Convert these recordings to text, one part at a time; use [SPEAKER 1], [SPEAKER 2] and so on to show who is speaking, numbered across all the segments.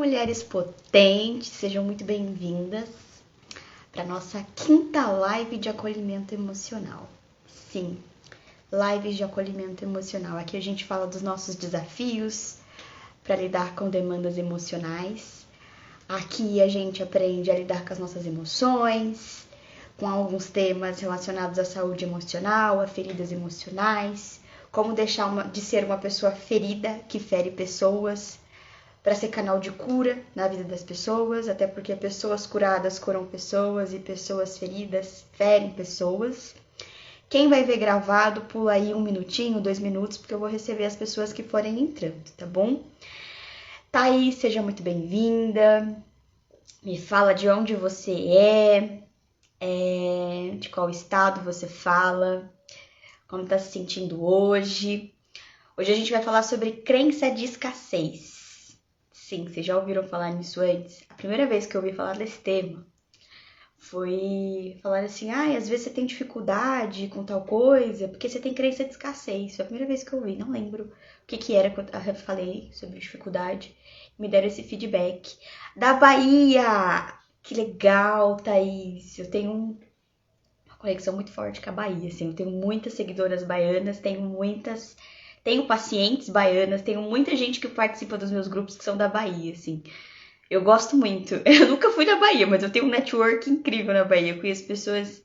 [SPEAKER 1] mulheres potentes, sejam muito bem-vindas para nossa quinta live de acolhimento emocional. Sim, lives de acolhimento emocional. Aqui a gente fala dos nossos desafios para lidar com demandas emocionais. Aqui a gente aprende a lidar com as nossas emoções, com alguns temas relacionados à saúde emocional, a feridas emocionais, como deixar de ser uma pessoa ferida que fere pessoas, para ser canal de cura na vida das pessoas, até porque pessoas curadas curam pessoas e pessoas feridas ferem pessoas. Quem vai ver gravado, pula aí 1 minutinho, 2 minutos, porque eu vou receber as pessoas que forem entrando, tá bom? Thaís, seja muito bem-vinda. Me fala de onde você de qual estado você fala, como tá se sentindo hoje. Hoje a gente vai falar sobre crença de escassez. Sim, vocês já ouviram falar nisso antes? A primeira vez que eu ouvi falar desse tema foi falar assim, às vezes você tem dificuldade com tal coisa porque você tem crença de escassez. Foi a primeira vez que eu ouvi, não lembro o que era quando eu falei sobre dificuldade. Me deram esse feedback. Da Bahia! Que legal, Thaís! Eu tenho uma conexão muito forte com a Bahia, assim. Eu tenho muitas seguidoras baianas, tenho pacientes baianas, tenho muita gente que participa dos meus grupos que são da Bahia, assim. Eu gosto muito. Eu nunca fui da Bahia, mas eu tenho um network incrível na Bahia. Eu conheço pessoas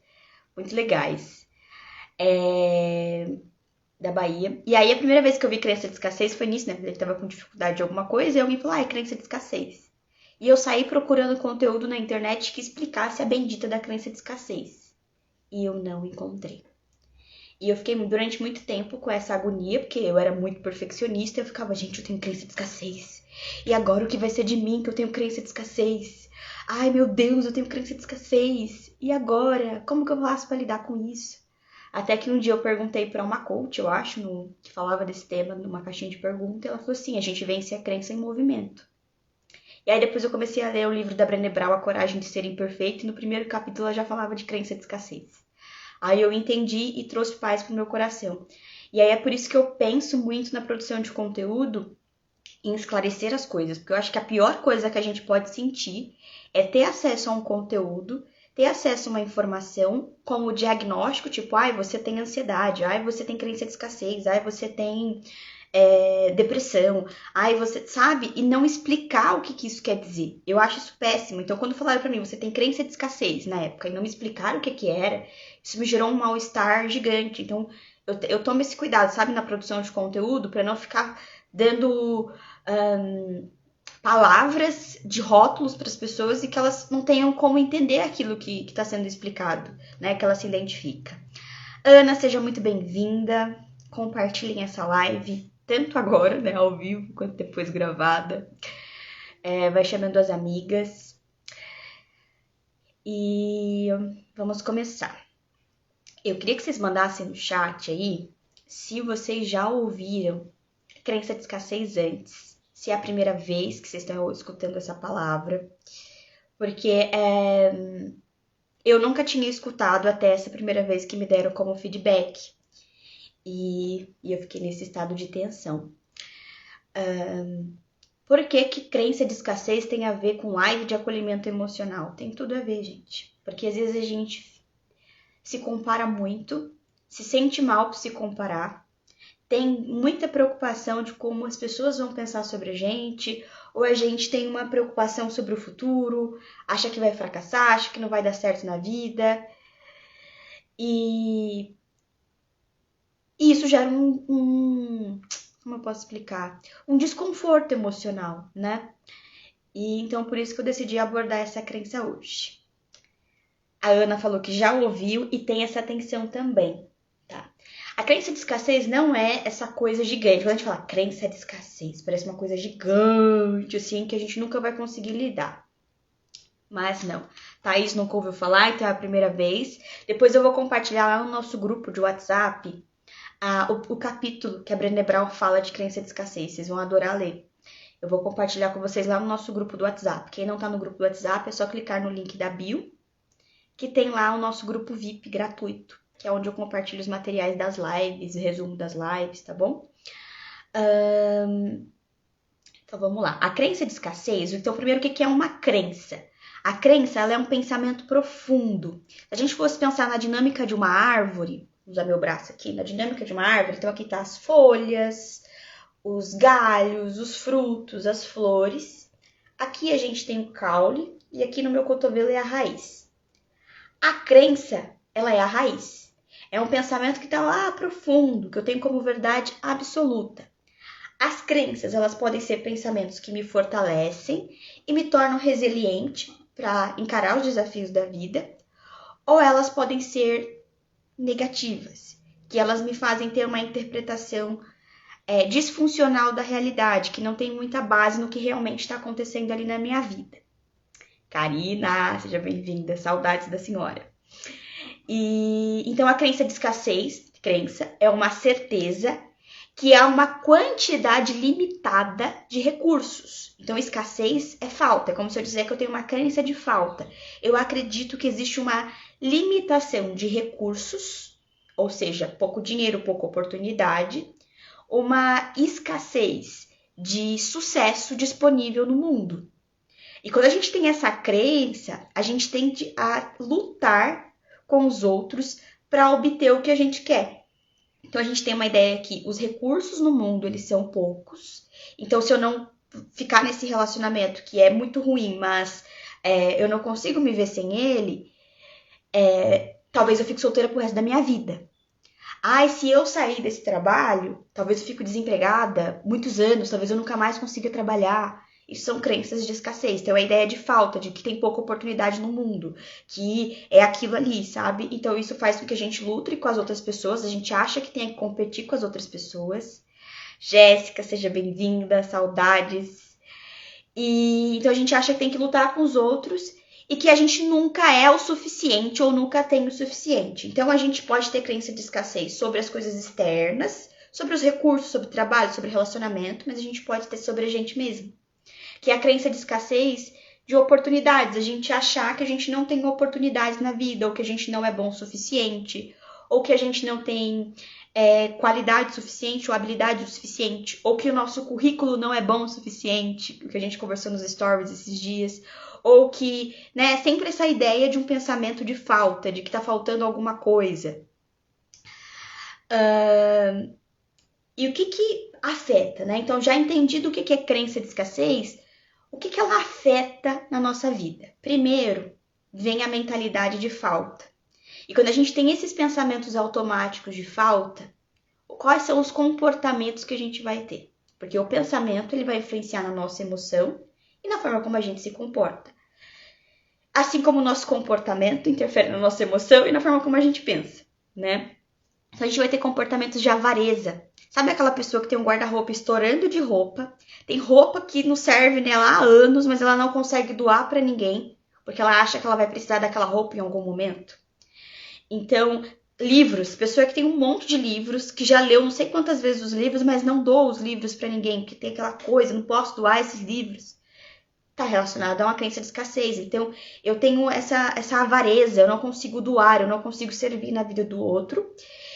[SPEAKER 1] muito legais da Bahia. E aí, a primeira vez que eu vi crença de escassez foi nisso, né? Ele tava com dificuldade de alguma coisa e alguém falou, é crença de escassez. E eu saí procurando conteúdo na internet que explicasse a bendita da crença de escassez. E eu não encontrei. E eu fiquei durante muito tempo com essa agonia, porque eu era muito perfeccionista. Eu ficava, gente, eu tenho crença de escassez. E agora o que vai ser de mim que eu tenho crença de escassez? Ai, meu Deus, eu tenho crença de escassez. E agora? Como que eu faço para lidar com isso? Até que um dia eu perguntei para uma coach, eu acho, que falava desse tema numa caixinha de pergunta. E ela falou assim, a gente vence a crença em movimento. E aí depois eu comecei a ler o livro da Brené Brown, A Coragem de Ser Imperfeito. E no primeiro capítulo ela já falava de crença de escassez. Aí eu entendi e trouxe paz pro meu coração. E aí é por isso que eu penso muito na produção de conteúdo em esclarecer as coisas. Porque eu acho que a pior coisa que a gente pode sentir é ter acesso a um conteúdo, ter acesso a uma informação como diagnóstico, tipo, você tem ansiedade, você tem crença de escassez, você tem depressão, você sabe, e não explicar o que isso quer dizer. Eu acho isso péssimo. Então, quando falaram pra mim, você tem crença de escassez na época, e não me explicaram o que era, isso me gerou um mal-estar gigante. Então, eu tomo esse cuidado, sabe, na produção de conteúdo, pra não ficar dando palavras de rótulos para as pessoas e que elas não tenham como entender aquilo que está sendo explicado, né, que ela se identifica. Ana, seja muito bem-vinda. Compartilhem essa live, tanto agora, né, ao vivo, quanto depois gravada. Vai chamando as amigas. E vamos começar. Eu queria que vocês mandassem no chat aí se vocês já ouviram crença de escassez antes. Se é a primeira vez que vocês estão escutando essa palavra. Porque eu nunca tinha escutado até essa primeira vez que me deram como feedback. E eu fiquei nesse estado de tensão. Por que crença de escassez tem a ver com live de acolhimento emocional? Tem tudo a ver, gente. Porque às vezes a gente se compara muito, se sente mal por se comparar, tem muita preocupação de como as pessoas vão pensar sobre a gente, ou a gente tem uma preocupação sobre o futuro, acha que vai fracassar, acha que não vai dar certo na vida. E isso gera como eu posso explicar? Um desconforto emocional, né? E então por isso que eu decidi abordar essa crença hoje. A Ana falou que já ouviu e tem essa atenção também, tá? A crença de escassez não é essa coisa gigante. Quando a gente fala crença de escassez, parece uma coisa gigante, assim, que a gente nunca vai conseguir lidar. Mas não. Thaís nunca ouviu falar, então é a primeira vez. Depois eu vou compartilhar lá no nosso grupo de WhatsApp o capítulo que a Brené Brown fala de crença de escassez. Vocês vão adorar ler. Eu vou compartilhar com vocês lá no nosso grupo do WhatsApp. Quem não tá no grupo do WhatsApp é só clicar no link da bio, que tem lá o nosso grupo VIP gratuito, que é onde eu compartilho os materiais das lives, resumo das lives, tá bom? Então vamos lá. A crença de escassez, então primeiro o que é uma crença? A crença, ela é um pensamento profundo. Se a gente fosse pensar na dinâmica de uma árvore, vou usar meu braço aqui, na dinâmica de uma árvore, então aqui tá as folhas, os galhos, os frutos, as flores. Aqui a gente tem o caule e aqui no meu cotovelo é a raiz. A crença, ela é a raiz. É um pensamento que está lá profundo, que eu tenho como verdade absoluta. As crenças, elas podem ser pensamentos que me fortalecem e me tornam resiliente para encarar os desafios da vida, ou elas podem ser negativas, que elas me fazem ter uma interpretação disfuncional da realidade, que não tem muita base no que realmente está acontecendo ali na minha vida. Karina, seja bem-vinda, saudades da senhora. Então a crença de escassez, é uma certeza que há uma quantidade limitada de recursos. Então, escassez é falta. É como se eu dizer que eu tenho uma crença de falta. Eu acredito que existe uma limitação de recursos, ou seja, pouco dinheiro, pouca oportunidade, uma escassez de sucesso disponível no mundo. E quando a gente tem essa crença, a gente tende a lutar com os outros para obter o que a gente quer. Então, a gente tem uma ideia que os recursos no mundo, eles são poucos. Então, se eu não ficar nesse relacionamento, que é muito ruim, mas eu não consigo me ver sem ele, talvez eu fique solteira pro resto da minha vida. Se eu sair desse trabalho, talvez eu fique desempregada muitos anos, talvez eu nunca mais consiga trabalhar. Isso são crenças de escassez. Então, a ideia de falta, de que tem pouca oportunidade no mundo, que é aquilo ali, sabe? Então, isso faz com que a gente lute com as outras pessoas, a gente acha que tem que competir com as outras pessoas. Jéssica, seja bem-vinda, saudades. Então, a gente acha que tem que lutar com os outros e que a gente nunca é o suficiente ou nunca tem o suficiente. Então, a gente pode ter crença de escassez sobre as coisas externas, sobre os recursos, sobre trabalho, sobre relacionamento, mas a gente pode ter sobre a gente mesmo. Que é a crença de escassez de oportunidades, a gente achar que a gente não tem oportunidades na vida, ou que a gente não é bom o suficiente, ou que a gente não tem qualidade suficiente ou habilidade o suficiente, ou que o nosso currículo não é bom o suficiente, o que a gente conversou nos stories esses dias, ou que, sempre essa ideia de um pensamento de falta, de que tá faltando alguma coisa. E o que afeta, Então, já entendido o que é crença de escassez, o que ela afeta na nossa vida? Primeiro, vem a mentalidade de falta. E quando a gente tem esses pensamentos automáticos de falta, quais são os comportamentos que a gente vai ter? Porque o pensamento ele vai influenciar na nossa emoção e na forma como a gente se comporta. Assim como o nosso comportamento interfere na nossa emoção e na forma como a gente pensa, Então a gente vai ter comportamentos de avareza. Sabe aquela pessoa que tem um guarda-roupa estourando de roupa? Tem roupa que não serve nela há anos, mas ela não consegue doar para ninguém, porque ela acha que ela vai precisar daquela roupa em algum momento. Então, livros. Pessoa que tem um monte de livros, que já leu não sei quantas vezes os livros, mas não doa os livros para ninguém, porque tem aquela coisa, não posso doar esses livros. Está relacionado a uma crença de escassez. Então, eu tenho essa avareza, eu não consigo doar, eu não consigo servir na vida do outro.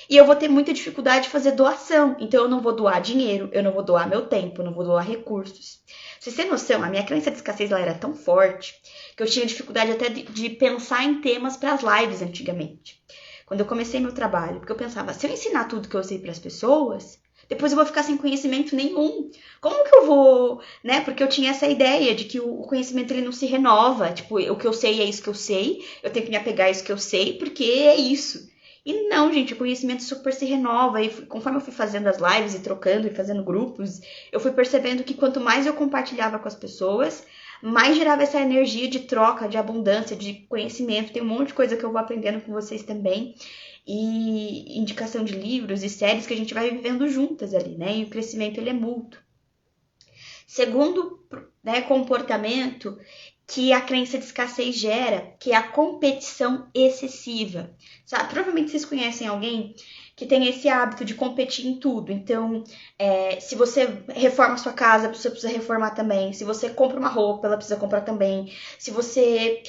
[SPEAKER 1] E eu vou ter muita dificuldade de fazer doação. Então, eu não vou doar dinheiro, eu não vou doar meu tempo, eu não vou doar recursos. Vocês têm noção, a minha crença de escassez ela era tão forte que eu tinha dificuldade até de pensar em temas para as lives antigamente. Quando eu comecei meu trabalho, porque eu pensava, se eu ensinar tudo que eu sei para as pessoas, depois eu vou ficar sem conhecimento nenhum. Como que eu vou, Porque eu tinha essa ideia de que o conhecimento ele não se renova. Tipo, o que eu sei é isso que eu sei, eu tenho que me apegar a isso que eu sei, porque é isso. E não, gente, o conhecimento super se renova. E conforme eu fui fazendo as lives e trocando e fazendo grupos, eu fui percebendo que quanto mais eu compartilhava com as pessoas, mais gerava essa energia de troca, de abundância, de conhecimento. Tem um monte de coisa que eu vou aprendendo com vocês também. E indicação de livros e séries que a gente vai vivendo juntas ali, E o crescimento, ele é mútuo. Segundo, comportamento que a crença de escassez gera, que é a competição excessiva. Sabe? Provavelmente vocês conhecem alguém que tem esse hábito de competir em tudo. Então, se você reforma a sua casa, você precisa reformar também. Se você compra uma roupa, ela precisa comprar também. Se você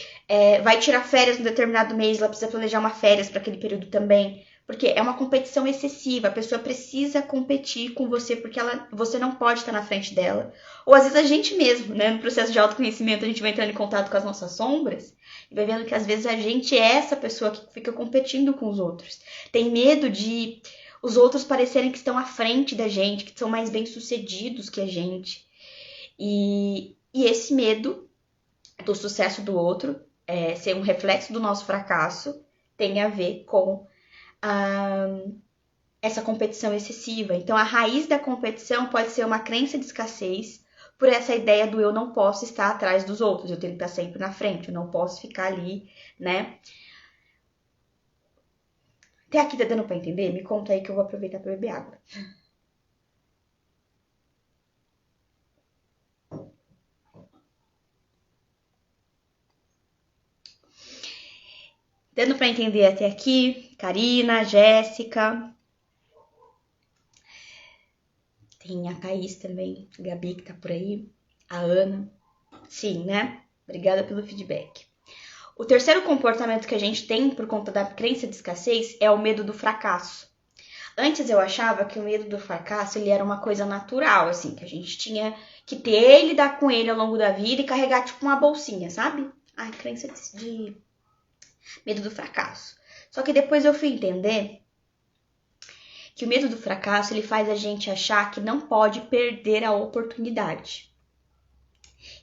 [SPEAKER 1] vai tirar férias num determinado mês, ela precisa planejar uma férias para aquele período também. Porque é uma competição excessiva, a pessoa precisa competir com você porque você não pode estar na frente dela. Ou às vezes a gente mesmo, né? No processo de autoconhecimento, a gente vai entrando em contato com as nossas sombras e vai vendo que às vezes a gente é essa pessoa que fica competindo com os outros. Tem medo de os outros parecerem que estão à frente da gente, que são mais bem-sucedidos que a gente. E esse medo do sucesso do outro, ser um reflexo do nosso fracasso, tem a ver com essa competição excessiva. Então, a raiz da competição pode ser uma crença de escassez por essa ideia do eu não posso estar atrás dos outros, eu tenho que estar sempre na frente, eu não posso ficar ali, né? Até aqui tá dando pra entender? Me conta aí que eu vou aproveitar pra beber água. Dando pra entender até aqui? Karina, Jéssica. Tem a Thaís também, a Gabi que tá por aí, a Ana. Sim, né? Obrigada pelo feedback. O terceiro comportamento que a gente tem por conta da crença de escassez é o medo do fracasso. Antes eu achava que o medo do fracasso ele era uma coisa natural, assim, que a gente tinha que ter e lidar com ele ao longo da vida e carregar tipo uma bolsinha, sabe? Ai, crença de medo do fracasso. Só que depois eu fui entender que o medo do fracasso ele faz a gente achar que não pode perder a oportunidade.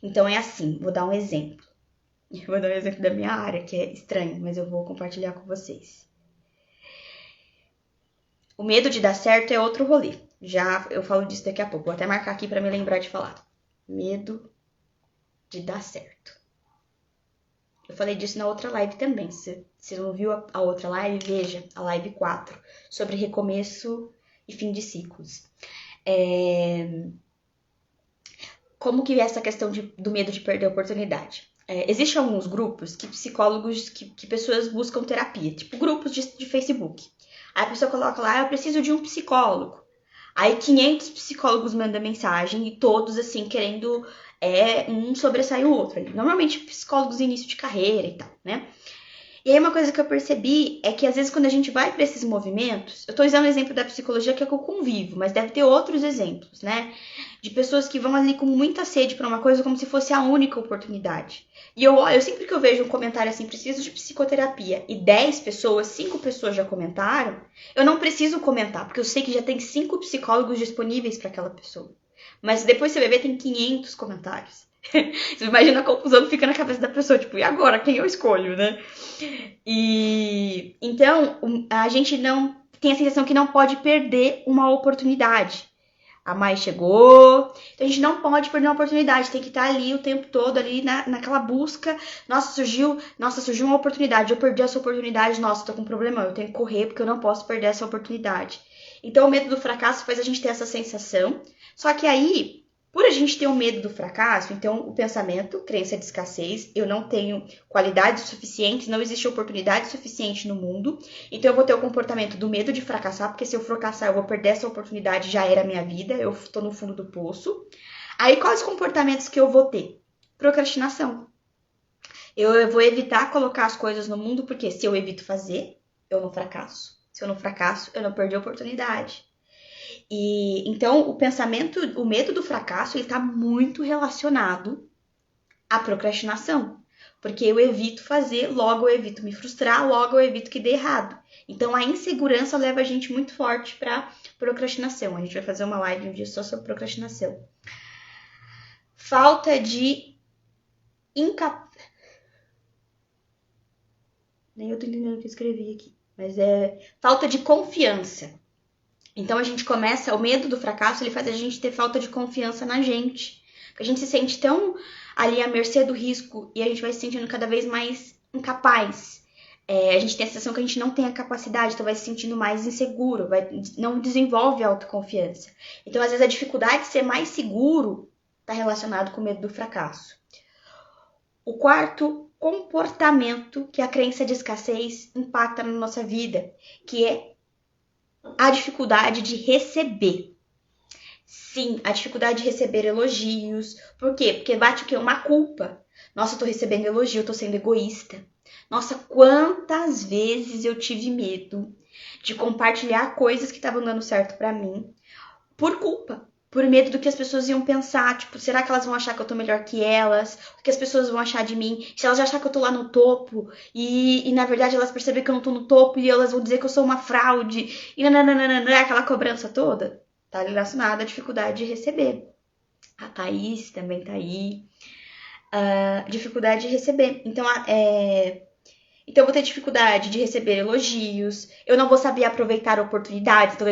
[SPEAKER 1] Então é assim, vou dar um exemplo. Eu vou dar um exemplo da minha área, que é estranho, mas eu vou compartilhar com vocês. O medo de dar certo é outro rolê. Já eu falo disso daqui a pouco. Vou até marcar aqui para me lembrar de falar. Medo de dar certo. Eu falei disso na outra live também. Se você não viu a outra live, veja a live 4 sobre recomeço e fim de ciclos. Como que é essa questão do medo de perder a oportunidade? Existem alguns grupos que psicólogos, que pessoas buscam terapia, tipo grupos de Facebook. Aí a pessoa coloca lá, eu preciso de um psicólogo. Aí 500 psicólogos mandam mensagem e todos assim querendo um sobressair o outro. Normalmente psicólogos em início de carreira e tal, né? E aí uma coisa que eu percebi é que às vezes quando a gente vai para esses movimentos, eu tô usando o exemplo da psicologia que é que eu convivo, mas deve ter outros exemplos, né? De pessoas que vão ali com muita sede para uma coisa como se fosse a única oportunidade. E eu sempre que eu vejo um comentário assim, preciso de psicoterapia, e 10 pessoas, 5 pessoas já comentaram, eu não preciso comentar, porque eu sei que já tem 5 psicólogos disponíveis para aquela pessoa. Mas depois você vai ver, tem 500 comentários. Você imagina a confusão que fica na cabeça da pessoa, tipo, e agora? Quem eu escolho, né? E então a gente não tem a sensação que não pode perder uma oportunidade. A Mai chegou, então a gente não pode perder uma oportunidade, tem que estar ali o tempo todo, ali naquela busca. Nossa, surgiu uma oportunidade, eu perdi essa oportunidade, nossa, tô com um problema, eu tenho que correr porque eu não posso perder essa oportunidade. Então o medo do fracasso faz a gente ter essa sensação, só que aí, por a gente ter o medo do fracasso, então o pensamento, crença de escassez, eu não tenho qualidades suficientes, não existe oportunidade suficiente no mundo, então eu vou ter o comportamento do medo de fracassar, porque se eu fracassar eu vou perder essa oportunidade, já era a minha vida, eu tô no fundo do poço. Aí quais comportamentos que eu vou ter? Procrastinação. Eu vou evitar colocar as coisas no mundo, porque se eu evito fazer, eu não fracasso. Se eu não fracasso, eu não perdi a oportunidade. E então o pensamento, o medo do fracasso, ele está muito relacionado à procrastinação, porque eu evito fazer, logo eu evito me frustrar, logo eu evito que dê errado. Então a insegurança leva a gente muito forte para procrastinação. A gente vai fazer uma live um dia só sobre procrastinação. Falta de nem eu tô entendendo o que eu escrevi aqui, mas é falta de confiança. Então a gente começa, o medo do fracasso, ele faz a gente ter falta de confiança na gente. Porque a gente se sente tão ali à mercê do risco e a gente vai se sentindo cada vez mais incapaz. A gente tem a sensação que a gente não tem a capacidade, então vai se sentindo mais inseguro, não desenvolve a autoconfiança. Então, às vezes, a dificuldade de ser mais seguro está relacionado com o medo do fracasso. O quarto comportamento que a crença de escassez impacta na nossa vida, que é a dificuldade de receber. Sim, a dificuldade de receber elogios. Por quê? Porque bate o quê? Uma culpa. Nossa, eu tô recebendo elogio, eu tô sendo egoísta. Nossa, quantas vezes eu tive medo de compartilhar coisas que estavam dando certo pra mim por culpa. Por medo do que as pessoas iam pensar, tipo, será que elas vão achar que eu tô melhor que elas? O que as pessoas vão achar de mim? Se elas achar que eu tô lá no topo e na verdade elas perceberem que eu não tô no topo e elas vão dizer que eu sou uma fraude e nananana, aquela cobrança toda, tá relacionada à dificuldade de receber. A Thaís também tá aí. Dificuldade de receber. Então eu vou ter dificuldade de receber elogios, eu não vou saber aproveitar oportunidades. Então,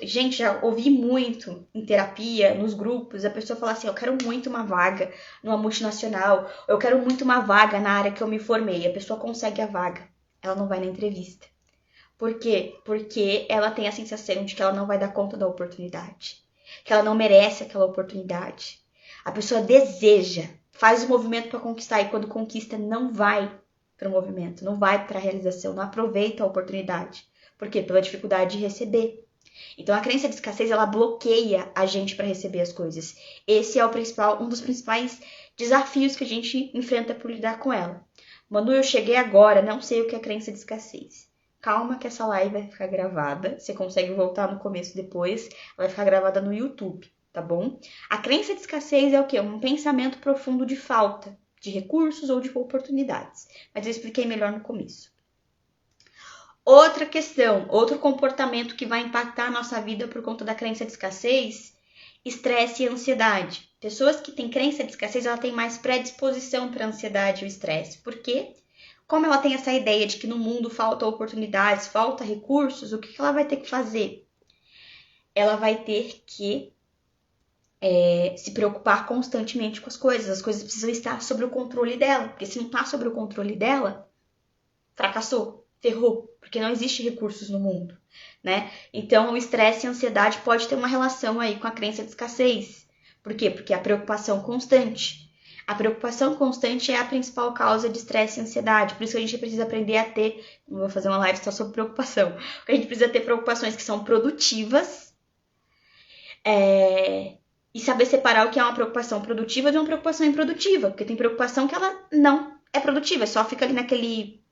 [SPEAKER 1] gente, já ouvi muito em terapia, nos grupos, a pessoa falar assim, eu quero muito uma vaga numa multinacional, eu quero muito uma vaga na área que eu me formei. A pessoa consegue a vaga, ela não vai na entrevista. Por quê? Porque ela tem a sensação de que ela não vai dar conta da oportunidade, que ela não merece aquela oportunidade. A pessoa deseja, faz o movimento para conquistar e quando conquista não vai para o movimento, não vai para a realização, não aproveita a oportunidade. Por quê? Pela dificuldade de receber. Então a crença de escassez, ela bloqueia a gente para receber as coisas. Esse é um dos principais desafios que a gente enfrenta por lidar com ela. Manu, eu cheguei agora, não sei o que é crença de escassez. Calma que essa live vai ficar gravada, você consegue voltar no começo depois, ela vai ficar gravada no YouTube, tá bom? A crença de escassez é o quê? Um pensamento profundo de falta de recursos ou de oportunidades. Mas eu expliquei melhor no começo. Outra questão, outro comportamento que vai impactar a nossa vida por conta da crença de escassez, estresse e ansiedade. Pessoas que têm crença de escassez, ela tem mais predisposição para ansiedade e o estresse. Por quê? Como ela tem essa ideia de que no mundo falta oportunidades, falta recursos, o que ela vai ter que fazer? Ela vai ter que se preocupar constantemente com as coisas precisam estar sob o controle dela, porque se não está sob o controle dela, fracassou, ferrou, porque não existe recursos no mundo, né? Então o estresse e a ansiedade pode ter uma relação aí com a crença de escassez. Por quê? Porque a preocupação constante. A preocupação constante é a principal causa de estresse e ansiedade, por isso que a gente precisa aprender a ter, vou fazer uma live só sobre preocupação, a gente precisa ter preocupações que são produtivas, e saber separar o que é uma preocupação produtiva de uma preocupação improdutiva. Porque tem preocupação que ela não é produtiva, só fica ali naquele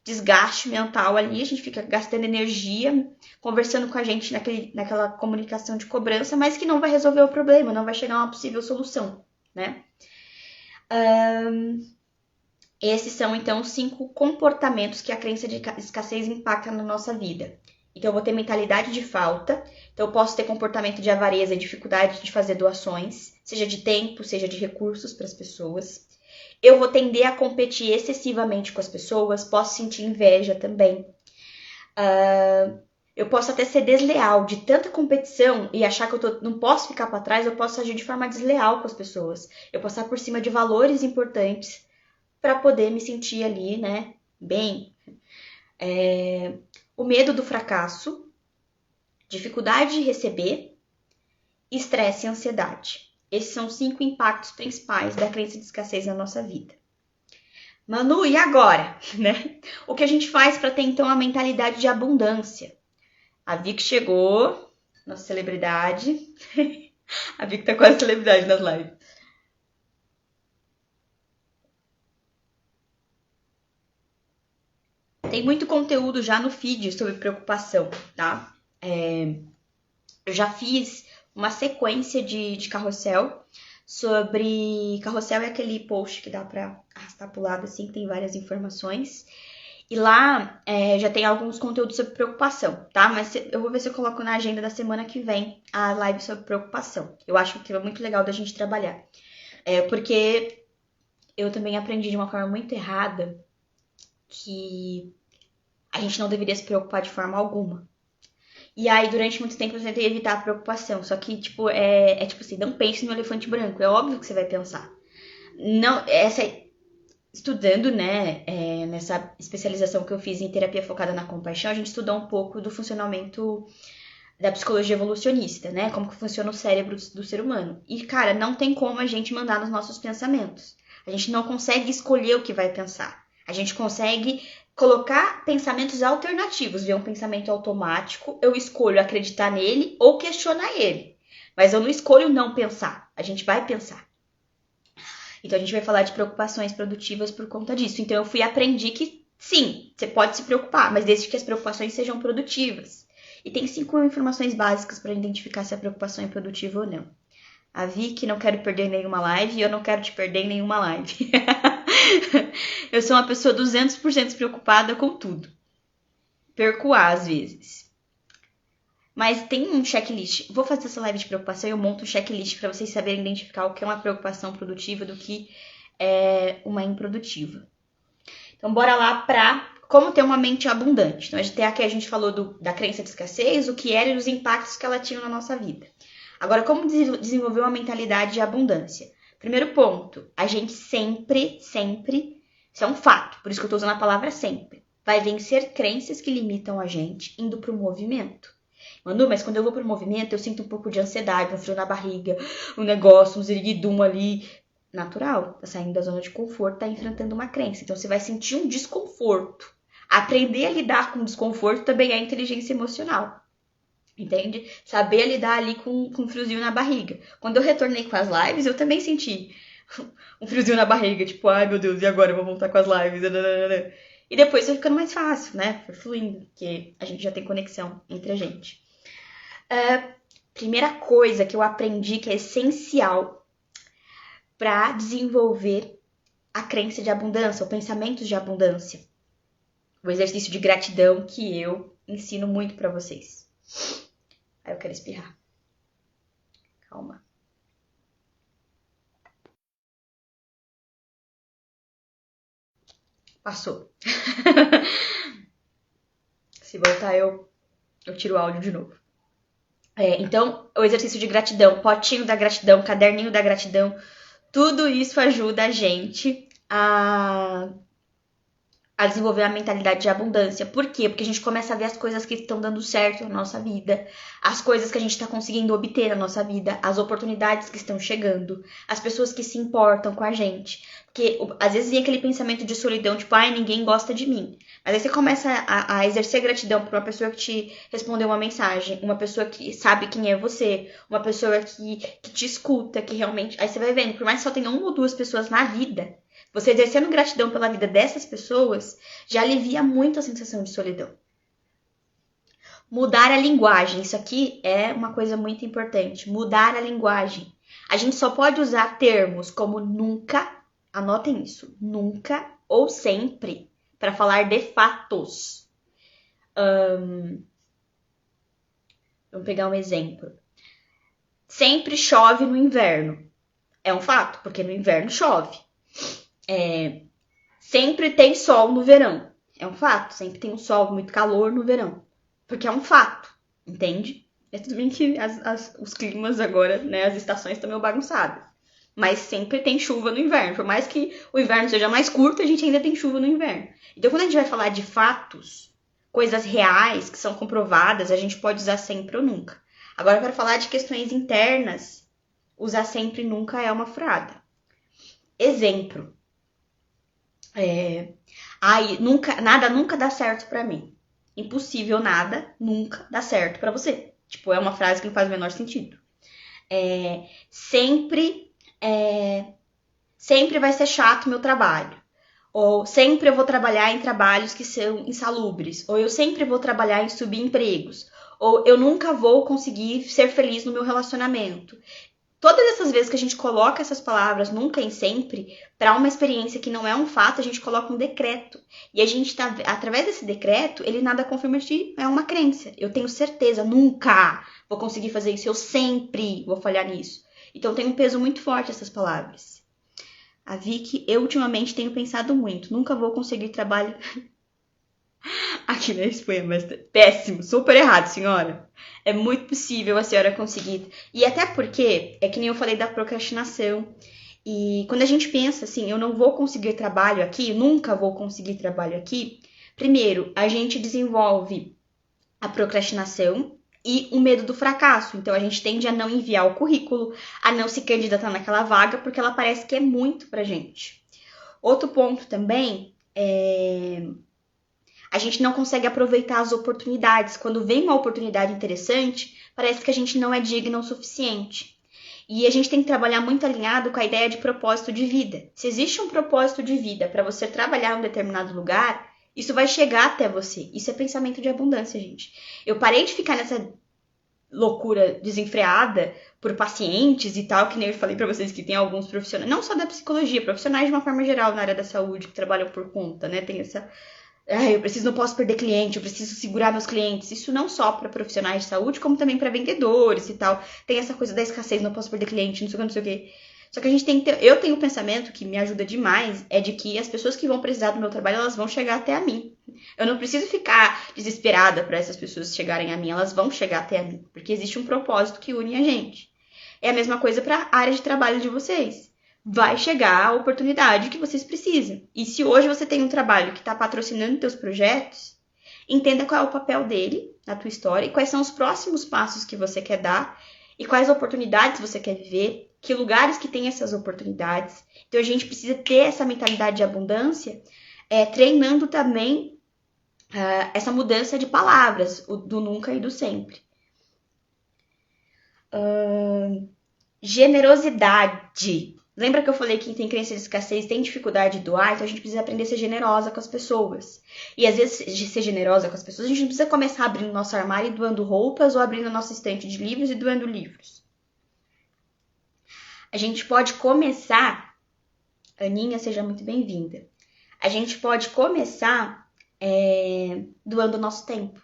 [SPEAKER 1] desgaste mental ali, a gente fica gastando energia, conversando com a gente naquela comunicação de cobrança, mas que não vai resolver o problema, não vai chegar a uma possível solução, né? Esses são, então, 5 comportamentos que a crença de escassez impacta na nossa vida. Então, eu vou ter mentalidade de falta. Então, eu posso ter comportamento de avareza e dificuldade de fazer doações, seja de tempo, seja de recursos para as pessoas. Eu vou tender a competir excessivamente com as pessoas, posso sentir inveja também. Eu posso até ser desleal de tanta competição e achar que não posso ficar para trás, eu posso agir de forma desleal com as pessoas. Eu passar por cima de valores importantes para poder me sentir ali, né, bem. O medo do fracasso, dificuldade de receber, estresse e ansiedade. Esses são 5 impactos principais da crença de escassez na nossa vida. Manu, e agora? Né? O que a gente faz para ter, então, a mentalidade de abundância? A Vic chegou, nossa celebridade. A Vic tá quase celebridade nas lives. Tem muito conteúdo já no feed sobre preocupação, tá? Eu já fiz uma sequência de carrossel sobre... Carrossel é aquele post que dá pra arrastar pro lado, assim, que tem várias informações. E lá já tem alguns conteúdos sobre preocupação, tá? Mas eu vou ver se eu coloco na agenda da semana que vem a live sobre preocupação. Eu acho que é muito legal da gente trabalhar. Porque eu também aprendi de uma forma muito errada que a gente não deveria se preocupar de forma alguma. E aí, durante muito tempo, eu tentei evitar a preocupação. Só que, tipo, tipo assim, não pense no elefante branco. É óbvio que você vai pensar. Não, estudando, né, nessa especialização que eu fiz em terapia focada na compaixão, a gente estudou um pouco do funcionamento da psicologia evolucionista, né? Como que funciona o cérebro do ser humano. E, cara, não tem como a gente mandar nos nossos pensamentos. A gente não consegue escolher o que vai pensar. A gente consegue colocar pensamentos alternativos. Ver um pensamento automático, eu escolho acreditar nele ou questionar ele. Mas eu não escolho não pensar. A gente vai pensar. Então a gente vai falar de preocupações produtivas por conta disso. Então eu aprendi que sim, você pode se preocupar, mas desde que as preocupações sejam produtivas. E tem 5 informações básicas para identificar se a preocupação é produtiva ou não. A Vicky, não quero perder nenhuma live e eu não quero te perder em nenhuma live. Eu sou uma pessoa 200% preocupada com tudo. Perco às vezes. Mas tem um checklist. Vou fazer essa live de preocupação e eu monto um checklist para vocês saberem identificar o que é uma preocupação produtiva do que é uma improdutiva. Então, bora lá para como ter uma mente abundante. Então, até aqui a gente falou da crença de escassez, o que era e os impactos que ela tinha na nossa vida. Agora, como desenvolver uma mentalidade de abundância? Primeiro ponto, a gente sempre, isso é um fato, por isso que eu tô usando a palavra sempre, vai vencer crenças que limitam a gente indo pro movimento. Manu, mas quando eu vou pro movimento, eu sinto um pouco de ansiedade, um frio na barriga, um negócio, um ziriguidum ali. Natural, tá saindo da zona de conforto, tá enfrentando uma crença. Então, você vai sentir um desconforto. Aprender a lidar com o desconforto também é inteligência emocional. Entende? Saber lidar ali com um friozinho na barriga. Quando eu retornei com as lives, eu também senti um friozinho na barriga. Tipo, ai meu Deus, e agora eu vou voltar com as lives? E depois foi ficando mais fácil, né? Foi fluindo, porque a gente já tem conexão entre a gente. Primeira coisa que eu aprendi que é essencial para desenvolver a crença de abundância, o pensamento de abundância. O exercício de gratidão que eu ensino muito para vocês. Aí eu quero espirrar. Calma. Passou. Se voltar, eu tiro o áudio de novo. Então, o exercício de gratidão, potinho da gratidão, caderninho da gratidão, tudo isso ajuda a gente a desenvolver a mentalidade de abundância. Por quê? Porque a gente começa a ver as coisas que estão dando certo na nossa vida, as coisas que a gente está conseguindo obter na nossa vida, as oportunidades que estão chegando, as pessoas que se importam com a gente. Porque às vezes vem aquele pensamento de solidão, tipo, ai, ninguém gosta de mim. Mas aí você começa a exercer gratidão por uma pessoa que te respondeu uma mensagem, uma pessoa que sabe quem é você, uma pessoa que te escuta, que realmente... Aí você vai vendo, por mais que só tenha 1 ou 2 pessoas na vida, você exercendo gratidão pela vida dessas pessoas já alivia muito a sensação de solidão. Mudar a linguagem. Isso aqui é uma coisa muito importante. Mudar a linguagem. A gente só pode usar termos como nunca, anotem isso, nunca ou sempre, para falar de fatos. Vamos pegar um exemplo. Sempre chove no inverno. É um fato, porque no inverno chove. Sempre tem sol no verão. É um fato. Sempre tem um sol, muito calor no verão. Porque é um fato, entende? É tudo bem que os climas agora, né, as estações estão meio bagunçadas. Mas sempre tem chuva no inverno. Por mais que o inverno seja mais curto, a gente ainda tem chuva no inverno. Então, quando a gente vai falar de fatos, coisas reais que são comprovadas, a gente pode usar sempre ou nunca. Agora, eu quero falar de questões internas. Usar sempre e nunca é uma furada. Exemplo. Nada nunca dá certo pra mim. Impossível nada nunca dá certo pra você. Tipo, é uma frase que não faz o menor sentido. Sempre vai ser chato meu trabalho. Ou sempre eu vou trabalhar em trabalhos que são insalubres. Ou eu sempre vou trabalhar em subempregos. Ou eu nunca vou conseguir ser feliz no meu relacionamento. Todas essas vezes que a gente coloca essas palavras, nunca e sempre, para uma experiência que não é um fato, a gente coloca um decreto. E a gente tá, através desse decreto, ele nada confirma de é uma crença. Eu tenho certeza, nunca vou conseguir fazer isso, eu sempre vou falhar nisso. Então tem um peso muito forte essas palavras. A Vicky, eu ultimamente tenho pensado muito, nunca vou conseguir trabalho aqui na Espanha, mas péssimo, super errado, senhora. É muito possível a senhora conseguir. E até porque, é que nem eu falei da procrastinação. E quando a gente pensa assim, eu não vou conseguir trabalho aqui, nunca vou conseguir trabalho aqui. Primeiro, a gente desenvolve a procrastinação e o medo do fracasso. Então, a gente tende a não enviar o currículo, a não se candidatar naquela vaga, porque ela parece que é muito pra gente. Outro ponto também a gente não consegue aproveitar as oportunidades. Quando vem uma oportunidade interessante, parece que a gente não é digno o suficiente. E a gente tem que trabalhar muito alinhado com a ideia de propósito de vida. Se existe um propósito de vida para você trabalhar em um determinado lugar, isso vai chegar até você. Isso é pensamento de abundância, gente. Eu parei de ficar nessa loucura desenfreada por pacientes e tal, que nem eu falei pra vocês que tem alguns profissionais, não só da psicologia, profissionais de uma forma geral na área da saúde que trabalham por conta, né? Tem essa, eu preciso, não posso perder cliente, eu preciso segurar meus clientes. Isso não só para profissionais de saúde, como também para vendedores e tal. Tem essa coisa da escassez, não posso perder cliente, não sei o que, não sei o que. Só que a gente tem que ter, eu tenho um pensamento que me ajuda demais, é de que as pessoas que vão precisar do meu trabalho, elas vão chegar até a mim. Eu não preciso ficar desesperada para essas pessoas chegarem a mim, elas vão chegar até a mim, porque existe um propósito que une a gente. É a mesma coisa para a área de trabalho de vocês. Vai chegar a oportunidade que vocês precisam. E se hoje você tem um trabalho que está patrocinando teus projetos, entenda qual é o papel dele na tua história e quais são os próximos passos que você quer dar e quais oportunidades você quer viver, que lugares que tem essas oportunidades. Então a gente precisa ter essa mentalidade de abundância, treinando também essa mudança de palavras, do nunca e do sempre. Generosidade. Lembra que eu falei que quem tem crença de escassez tem dificuldade de doar? Então a gente precisa aprender a ser generosa com as pessoas. E às vezes, de ser generosa com as pessoas, a gente não precisa começar abrindo nosso armário e doando roupas ou abrindo nossa estante de livros e doando livros. A gente pode começar... Aninha, seja muito bem-vinda. A gente pode começar doando nosso tempo.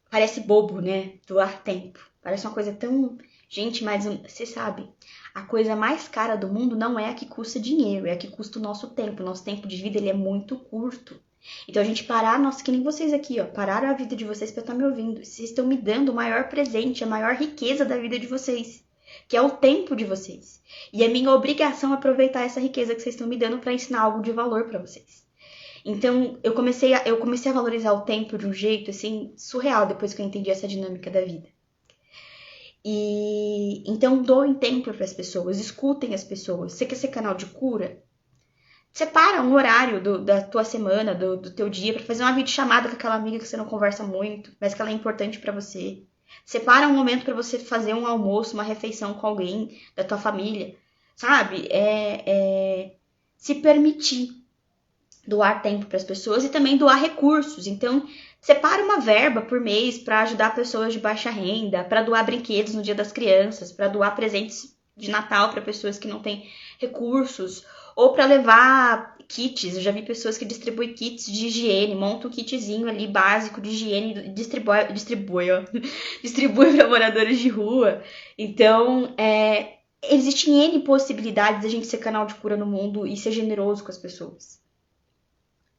[SPEAKER 1] Parece bobo, né? Doar tempo. Parece uma coisa tão... Gente, mas você sabe, a coisa mais cara do mundo não é a que custa dinheiro, é a que custa o nosso tempo. O nosso tempo de vida, ele é muito curto. Então a gente parar, nossa, que nem vocês aqui, ó, pararam a vida de vocês pra estar me ouvindo. Vocês estão me dando o maior presente, a maior riqueza da vida de vocês, que é o tempo de vocês. E é minha obrigação aproveitar essa riqueza que vocês estão me dando pra ensinar algo de valor pra vocês. Então, eu comecei a valorizar o tempo de um jeito, assim, surreal, depois que eu entendi essa dinâmica da vida. E então, doem tempo para as pessoas, escutem as pessoas. Você quer ser canal de cura? Separa um horário da tua semana, do teu dia, para fazer uma videochamada com aquela amiga que você não conversa muito, mas que ela é importante para você. Separa um momento para você fazer um almoço, uma refeição com alguém da tua família, sabe? Se permitir doar tempo para as pessoas e também doar recursos. Então, separa uma verba por mês para ajudar pessoas de baixa renda, para doar brinquedos no Dia das Crianças, para doar presentes de Natal para pessoas que não têm recursos, ou para levar kits. Eu já vi pessoas que distribuem kits de higiene, montam um kitzinho ali básico de higiene e distribui para moradores de rua. Então, existem N possibilidades de a gente ser canal de cura no mundo e ser generoso com as pessoas.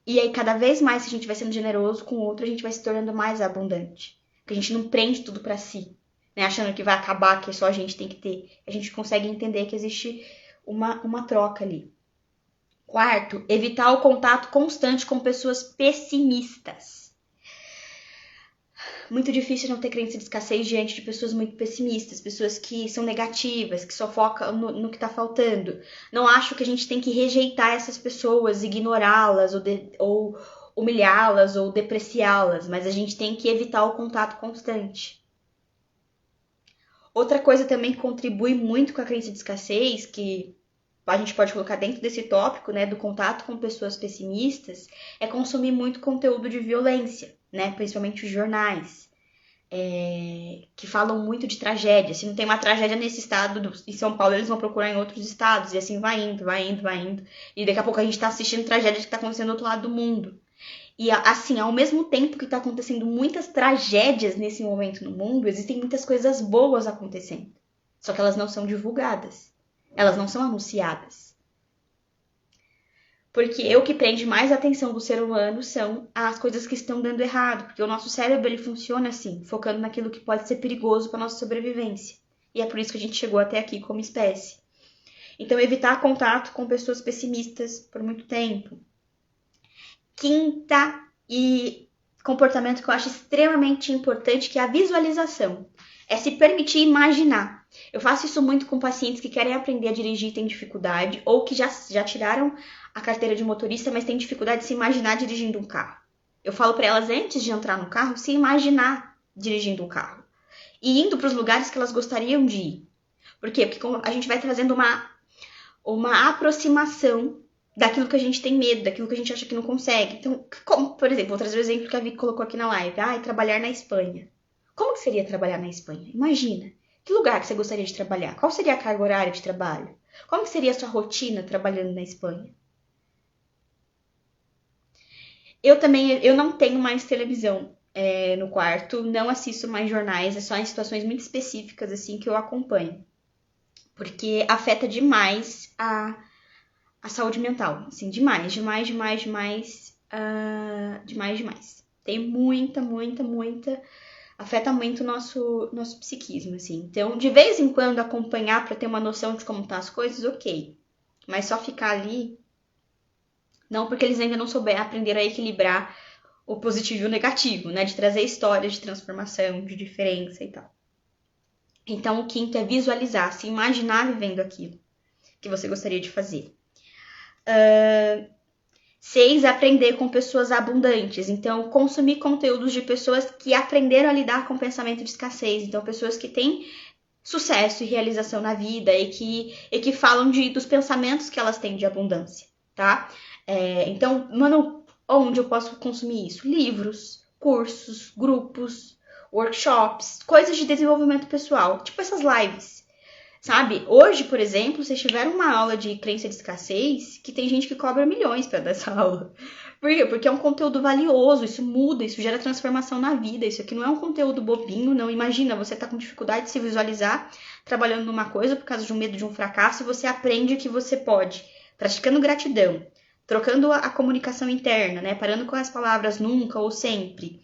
[SPEAKER 1] E aí, cada vez mais, se a gente vai sendo generoso com o outro, a gente vai se tornando mais abundante. Porque a gente não prende tudo pra si, né? Achando que vai acabar, que só a gente tem que ter. A gente consegue entender que existe uma troca ali. Quarto, evitar o contato constante com pessoas pessimistas. Muito difícil não ter crença de escassez diante de pessoas muito pessimistas, pessoas que são negativas, que só focam no que tá faltando. Não acho que a gente tem que rejeitar essas pessoas, ignorá-las ou humilhá-las ou depreciá-las, mas a gente tem que evitar o contato constante. Outra coisa também que contribui muito com a crença de escassez, que a gente pode colocar dentro desse tópico, né, do contato com pessoas pessimistas, é consumir muito conteúdo de violência, né, principalmente os jornais, que falam muito de tragédia. Se não tem uma tragédia nesse estado, em São Paulo, eles vão procurar em outros estados, e assim vai indo. E daqui a pouco a gente tá assistindo tragédias que tá acontecendo do outro lado do mundo. E assim, ao mesmo tempo que tá acontecendo muitas tragédias nesse momento no mundo, existem muitas coisas boas acontecendo. Só que elas não são divulgadas. Elas não são anunciadas. Porque o que prende mais a atenção do ser humano são as coisas que estão dando errado. Porque o nosso cérebro, ele funciona assim, focando naquilo que pode ser perigoso para nossa sobrevivência. E é por isso que a gente chegou até aqui como espécie. Então, evitar contato com pessoas pessimistas por muito tempo. Quinta e comportamento que eu acho extremamente importante, que é a visualização. É se permitir imaginar. Eu faço isso muito com pacientes que querem aprender a dirigir e têm dificuldade, ou que já tiraram a carteira de motorista, mas têm dificuldade de se imaginar dirigindo um carro. Eu falo para elas, antes de entrar no carro, se imaginar dirigindo um carro. e indo para os lugares que elas gostariam de ir. Por quê? Porque a gente vai trazendo uma aproximação daquilo que a gente tem medo, daquilo que a gente acha que não consegue. Então, como, por exemplo, vou trazer o exemplo que a Vicky colocou aqui na live. Trabalhar na Espanha. Como que seria trabalhar na Espanha? Imagina. Que lugar que você gostaria de trabalhar? Qual seria a carga horária de trabalho? Como que seria a sua rotina trabalhando na Espanha? Eu não tenho mais televisão no quarto, não assisto mais jornais, é só em situações muito específicas assim que eu acompanho. Porque afeta demais a saúde mental, assim, demais. Tem muita, afeta muito o nosso psiquismo, assim. Então, de vez em quando, acompanhar para ter uma noção de como tá as coisas, ok. Mas só ficar ali, não, porque eles ainda não souberam aprender a equilibrar o positivo e o negativo, né? De trazer histórias de transformação, de diferença e tal. Então, o quinto é visualizar, se imaginar vivendo aquilo que você gostaria de fazer. 6, aprender com pessoas abundantes. Então, consumir conteúdos de pessoas que aprenderam a lidar com o pensamento de escassez. Então, pessoas que têm sucesso e realização na vida e que falam dos pensamentos que elas têm de abundância, tá? Então, mano, onde eu posso consumir isso? Livros, cursos, grupos, workshops, coisas de desenvolvimento pessoal, tipo essas lives. Sabe? Hoje, por exemplo, vocês tiveram uma aula de crença de escassez que tem gente que cobra milhões para dar essa aula. Por quê? Porque é um conteúdo valioso, isso muda, isso gera transformação na vida. Isso aqui não é um conteúdo bobinho, não. Imagina, você tá com dificuldade de se visualizar trabalhando numa coisa por causa de um medo de um fracasso e você aprende que você pode, praticando gratidão, trocando a comunicação interna, né? Parando com as palavras nunca ou sempre,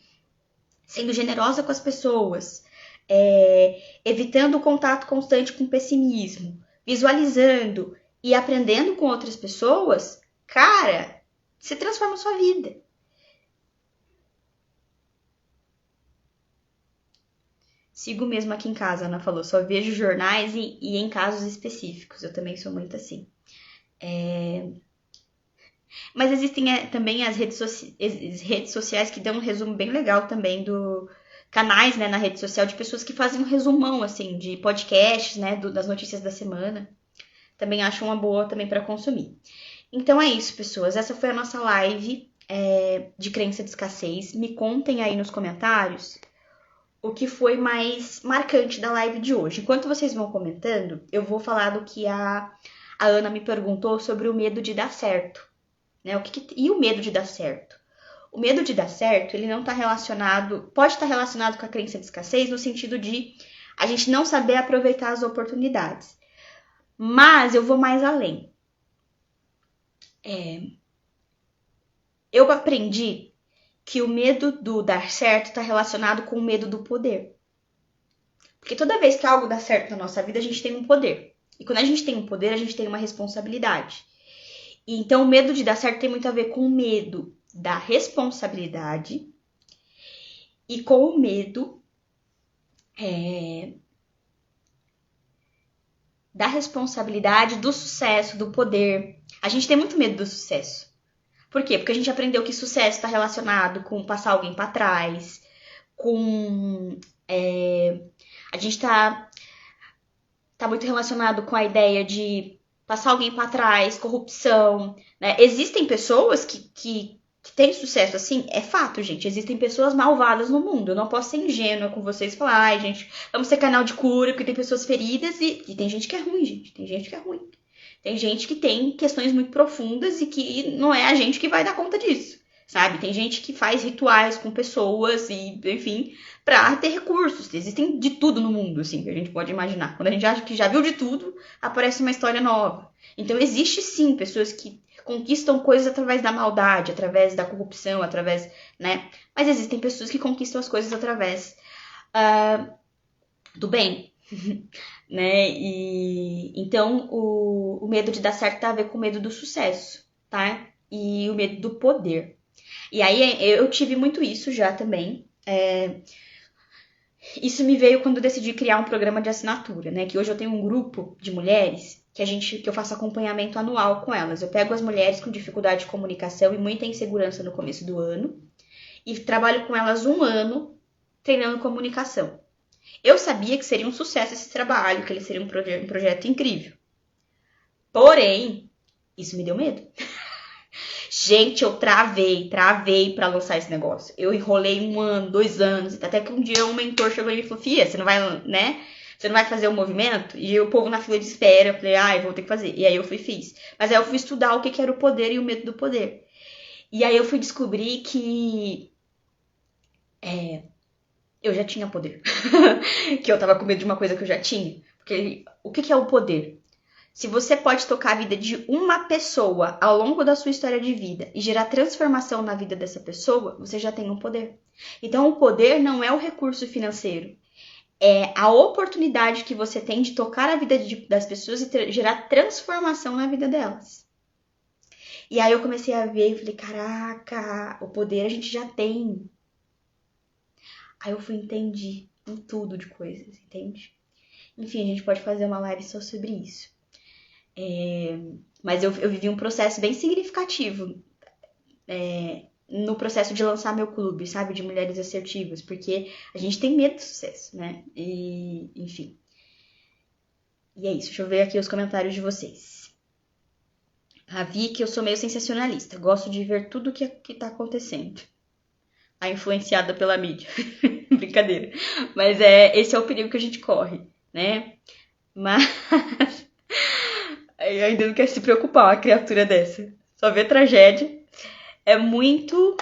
[SPEAKER 1] sendo generosa com as pessoas, evitando o contato constante com o pessimismo, visualizando e aprendendo com outras pessoas, cara, se transforma a sua vida. Sigo mesmo aqui em casa, a Ana falou, só vejo jornais e em casos específicos. Eu também sou muito assim. Mas existem também as redes sociais que dão um resumo bem legal também do canais, né, na rede social de pessoas que fazem um resumão assim de podcasts, né, das notícias da semana. Também acho uma boa também para consumir. Então é isso, pessoas. Essa foi a nossa live de crença de escassez. Me contem aí nos comentários o que foi mais marcante da live de hoje. Enquanto vocês vão comentando, eu vou falar do que a Ana me perguntou sobre o medo de dar certo. Né? E o medo de dar certo? O medo de dar certo, ele não está relacionado, pode estar relacionado com a crença de escassez no sentido de a gente não saber aproveitar as oportunidades. Mas eu vou mais além. Eu aprendi que o medo do dar certo está relacionado com o medo do poder. Porque toda vez que algo dá certo na nossa vida, a gente tem um poder. E quando a gente tem um poder, a gente tem uma responsabilidade. Então, o medo de dar certo tem muito a ver com o medo da responsabilidade e com o medo da responsabilidade, do sucesso, do poder. A gente tem muito medo do sucesso. Por quê? Porque a gente aprendeu que sucesso está relacionado com passar alguém para trás, com... a gente tá muito relacionado com a ideia de passar alguém para trás, corrupção, né? Existem pessoas que têm sucesso assim, é fato, gente. Existem pessoas malvadas no mundo. Eu não posso ser ingênua com vocês e falar, ai, gente, vamos ser canal de cura, porque tem pessoas feridas e tem gente que é ruim, gente. Tem gente que é ruim. Tem gente que tem questões muito profundas e que não é a gente que vai dar conta disso, sabe? Tem gente que faz rituais com pessoas e, enfim, pra ter recursos. Existem de tudo no mundo, assim, que a gente pode imaginar. Quando a gente acha que já viu de tudo, aparece uma história nova. Então, existe sim pessoas que conquistam coisas através da maldade, através da corrupção, através, né? Mas existem pessoas que conquistam as coisas através do bem, né? E então o medo de dar certo tá a ver com o medo do sucesso, tá? E o medo do poder. E aí eu tive muito isso já também. Isso me veio quando eu decidi criar um programa de assinatura, né? Que hoje eu tenho um grupo de mulheres que eu faço acompanhamento anual com elas. Eu pego as mulheres com dificuldade de comunicação e muita insegurança no começo do ano e trabalho com elas um ano treinando comunicação. Eu sabia que seria um sucesso esse trabalho, que ele seria um projeto incrível. Porém, isso me deu medo. Gente, eu travei pra lançar esse negócio. Eu enrolei 1 ano, 2 anos, até que um dia um mentor chegou e falou, Fia, você não vai, né? Você não vai fazer o movimento? E o povo na fila de espera, eu falei, eu vou ter que fazer. E aí eu fiz. Mas aí eu fui estudar o que era o poder e o medo do poder. E aí eu fui descobrir que eu já tinha poder. Que eu tava com medo de uma coisa que eu já tinha. Porque o que é o poder? Se você pode tocar a vida de uma pessoa ao longo da sua história de vida e gerar transformação na vida dessa pessoa, você já tem um poder. Então, o poder não é o recurso financeiro. É a oportunidade que você tem de tocar a vida das pessoas e gerar transformação na vida delas. E aí eu comecei a ver e falei, caraca, o poder a gente já tem. Aí eu entendi um tudo de coisas, entende? Enfim, a gente pode fazer uma live só sobre isso. Mas eu vivi um processo bem significativo no processo de lançar meu clube, sabe? De mulheres assertivas, porque a gente tem medo do sucesso, né? E, enfim. E é isso, deixa eu ver aqui os comentários de vocês. A Vi, que eu sou meio sensacionalista, gosto de ver tudo que tá acontecendo. A influenciada pela mídia. Brincadeira. Mas esse é o perigo que a gente corre, né? Mas ainda não quer se preocupar uma criatura dessa. Só vê tragédia. É muito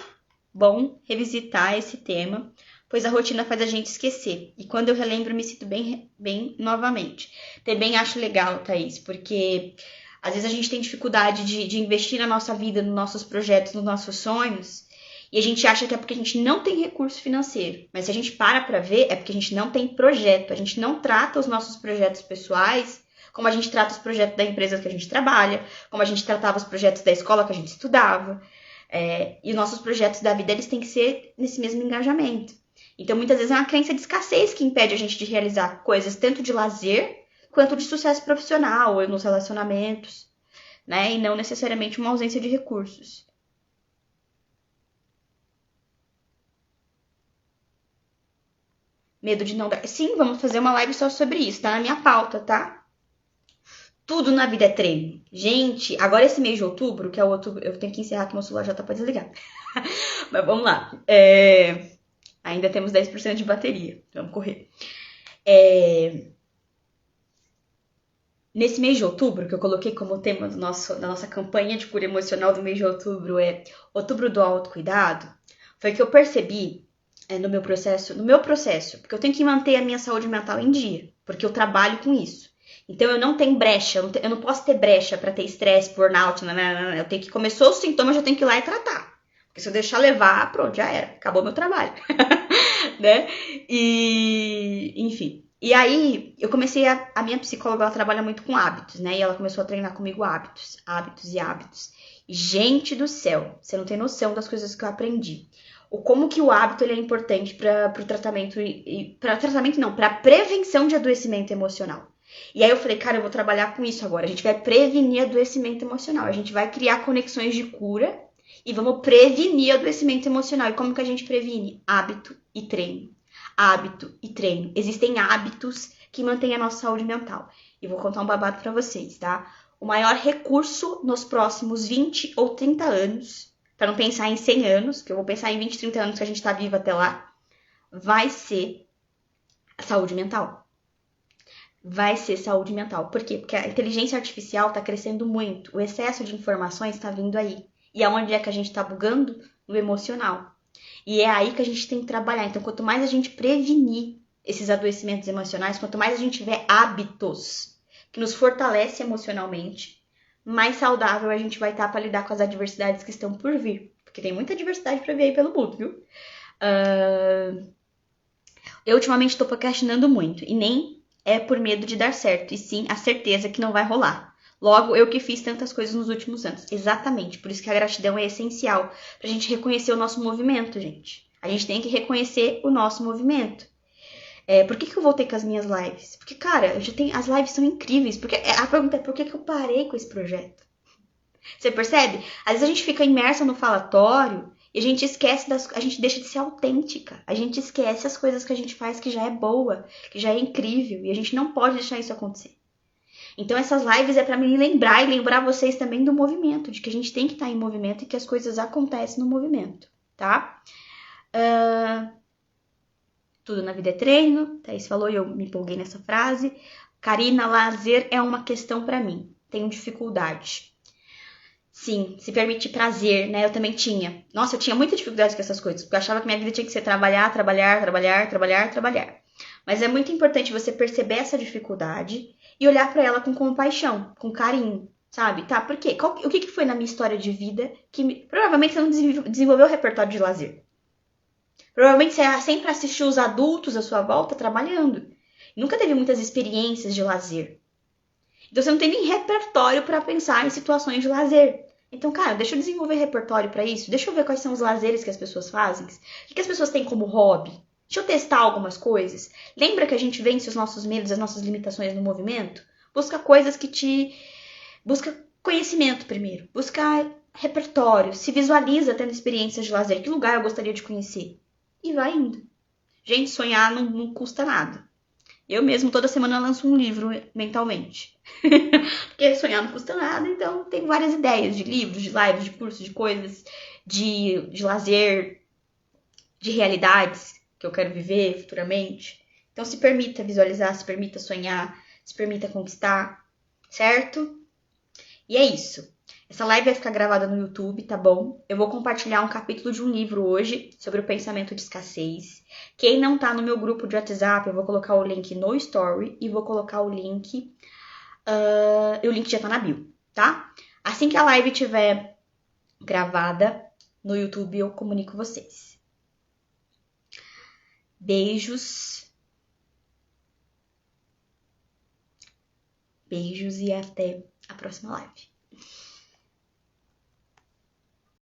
[SPEAKER 1] bom revisitar esse tema, pois a rotina faz a gente esquecer. E quando eu relembro, me sinto bem novamente. Também acho legal, Thaís, porque às vezes a gente tem dificuldade de investir na nossa vida, nos nossos projetos, nos nossos sonhos, e a gente acha que é porque a gente não tem recurso financeiro. Mas se a gente para ver, é porque a gente não tem projeto. A gente não trata os nossos projetos pessoais como a gente trata os projetos da empresa que a gente trabalha, como a gente tratava os projetos da escola que a gente estudava. E os nossos projetos da vida, eles têm que ser nesse mesmo engajamento. Então, muitas vezes é uma crença de escassez que impede a gente de realizar coisas tanto de lazer quanto de sucesso profissional ou nos relacionamentos, né? E não necessariamente uma ausência de recursos. Medo de não dar. Sim, vamos fazer uma live só sobre isso, tá na minha pauta, tá? Tudo na vida é treino. Gente, agora esse mês de outubro, que é o outubro, eu tenho que encerrar que meu celular já tá pra desligar. Mas vamos lá. Ainda temos 10% de bateria. Vamos correr. Nesse mês de outubro, que eu coloquei como tema da nossa campanha de cura emocional do mês de outubro, Outubro do Autocuidado, foi que eu percebi no meu processo, porque eu tenho que manter a minha saúde mental em dia, porque eu trabalho com isso. Então eu não tenho brecha, eu não posso ter brecha para ter estresse, burnout, eu tenho que, começou os sintomas, eu tenho que ir lá e tratar. Porque se eu deixar levar, pronto, já era, acabou meu trabalho. Né? E, enfim. E aí, eu comecei a minha psicóloga, ela trabalha muito com hábitos, né? E ela começou a treinar comigo hábitos. E, gente do céu, você não tem noção das coisas que eu aprendi. Como que o hábito ele é importante para o tratamento, para prevenção de adoecimento emocional. E aí eu falei, cara, eu vou trabalhar com isso agora. A gente vai prevenir adoecimento emocional. A gente vai criar conexões de cura e vamos prevenir adoecimento emocional. E como que a gente previne? Hábito e treino. Hábito e treino. Existem hábitos que mantêm a nossa saúde mental. E vou contar um babado pra vocês, tá? O maior recurso nos próximos 20 ou 30 anos, para não pensar em 100 anos, porque eu vou pensar em 20, 30 anos que a gente tá vivo até lá, vai ser a saúde mental. Vai ser saúde mental. Por quê? Porque a inteligência artificial tá crescendo muito. O excesso de informações tá vindo aí. E aonde é que a gente tá bugando? No emocional. E é aí que a gente tem que trabalhar. Então, quanto mais a gente prevenir esses adoecimentos emocionais, quanto mais a gente tiver hábitos que nos fortalecem emocionalmente, mais saudável a gente vai estar para lidar com as adversidades que estão por vir. Porque tem muita adversidade para vir aí pelo mundo, viu? Eu ultimamente estou procrastinando muito. E nem é por medo de dar certo, e sim a certeza que não vai rolar. Logo, eu que fiz tantas coisas nos últimos anos. Exatamente, por isso que a gratidão é essencial pra gente reconhecer o nosso movimento, gente. A gente tem que reconhecer o nosso movimento. Por que eu voltei com as minhas lives? Porque, cara, as lives são incríveis. Porque a pergunta é por que eu parei com esse projeto? Você percebe? Às vezes a gente fica imersa no falatório E a gente esquece a gente deixa de ser autêntica. A gente esquece as coisas que a gente faz que já é boa, que já é incrível. E a gente não pode deixar isso acontecer. Então essas lives é para me lembrar e lembrar vocês também do movimento, de que a gente tem que estar em movimento e que as coisas acontecem no movimento, tá? Tudo na vida é treino, Thaís falou e eu me empolguei nessa frase. Karina, lazer é uma questão para mim. Tenho dificuldade. Sim, se permitir prazer, né? Eu também tinha. Nossa, eu tinha muita dificuldade com essas coisas, porque eu achava que minha vida tinha que ser trabalhar, trabalhar, trabalhar, trabalhar, trabalhar. Mas é muito importante você perceber essa dificuldade e olhar para ela com compaixão, com carinho, sabe? Tá, por quê? O que foi na minha história de vida que provavelmente você não desenvolveu o repertório de lazer? Provavelmente você sempre assistiu os adultos à sua volta trabalhando. Nunca teve muitas experiências de lazer. Então você não tem nem repertório para pensar em situações de lazer. Então, cara, deixa eu desenvolver repertório para isso. Deixa eu ver quais são os lazeres que as pessoas fazem. O que as pessoas têm como hobby. Deixa eu testar algumas coisas. Lembra que a gente vence os nossos medos, as nossas limitações no movimento? Busca coisas que te... Busca conhecimento primeiro. Busca repertório. Se visualiza tendo experiências de lazer. Que lugar eu gostaria de conhecer? E vai indo. Gente, sonhar não custa nada. Eu mesmo toda semana lanço um livro mentalmente. Porque sonhar não custa nada, então tem várias ideias de livros, de lives, de cursos, de coisas, de lazer, de realidades que eu quero viver futuramente. Então se permita visualizar, se permita sonhar, se permita conquistar, certo? E é isso. Essa live vai ficar gravada no YouTube, tá bom? Eu vou compartilhar um capítulo de um livro hoje sobre o pensamento de escassez. Quem não tá no meu grupo de WhatsApp, eu vou colocar o link no story e vou colocar o link... o link já tá na bio, tá? Assim que a live estiver gravada no YouTube, eu comunico vocês. Beijos. Beijos e até a próxima live.